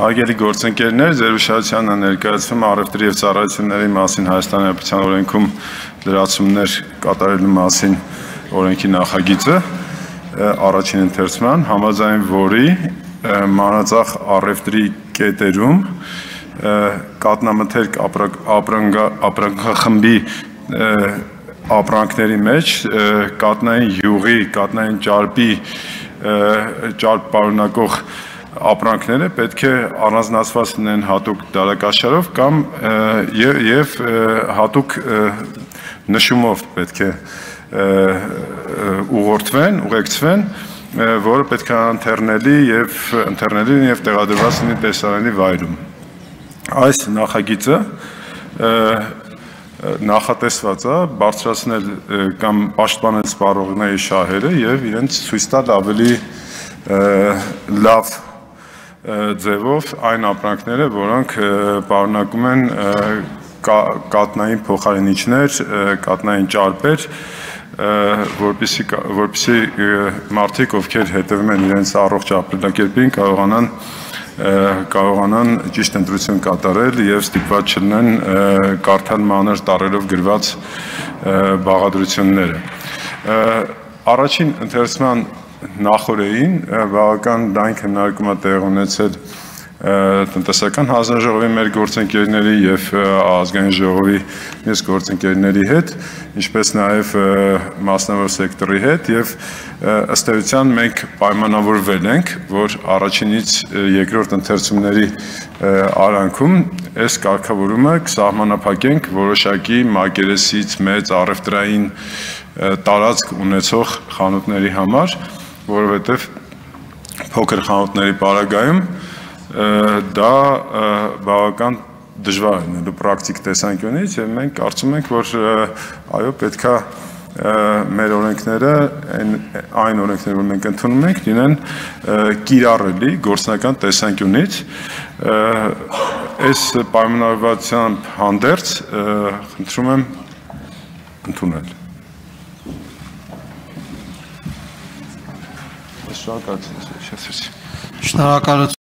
Հարգելի գործընկերներ, ձեր ուշադրությանը ներկայացվում առևտրի և ծառայությունների մասին Հայաստանի Հանրապետության օրենքում լրացումներ կատարելու մասին օրենքի նախագիծը առաջին ընթերցման, համաձայն որի մանրածախ առևտրի կետերում կատնամթերք ապրանքախմբի ապրանքների մեջ կատնային յուղի, կատնային ճարպ պարունակող ապրանքները պետք է առանձնացված լինեն հատուկ դարակաշարով կամ եւ հատուկ նշումով պետք է ուղեկցվեն, որը պետք է ընթեռնելի եւ տեղադրված լինի տեսարանի վայրում։ Այս նախագիծը նախատեսված է բարձրացնել կամ պաշտպանել սպառողների շահերը եւ իրենց ցույց տալ ավելի լավ ձևով այն ապրանքները, որոնք պարունակում են կատնային փոխարինիչներ, կատնային ճարպեր, որպեսզի մարդիկ, ովքեր հետևում են իրենց առողջ ապրելակերպին, կարողանան ճիշտ ընտրություն կատարել եւ ստիպված չլինեն կարդալ մանր տառերով գրված բաղադրությունները։ Առաջին ընթերցման նախօրեին բավական լայն քննարկում է տեղի ունեցել տնտեսական հանձնաժողովի մեր գործընկերների եւ ազգային ժողովի մյուս գործընկերների հետ, ինչպես նաեւ մասնավոր սեկտորի հետ եւ ըստ էության մենք պայմանավորվել ենք, որ առաջինից երկրորդ ընթերցումների արանքում այս կարգավորումը կսահմանափակենք որոշակի մակերեսից մեծ առևտրային տարածք ունեցող խանութների համար, որովհետև փոքր խանութների պարագայում դա բավական դժվար է լինելու պրակտիկ տեսանկյունից եւ մենք կարծում ենք, որ այո, պետք է մեր օրենքները, այն օրենքները, որ մենք ընդունում ենք, լինեն կիրառելի գործնական տեսանկյունից, այս պայմանավորվածությամբ հանդերձ խնդրում եմ ընդունել։ Շնորհակալություն։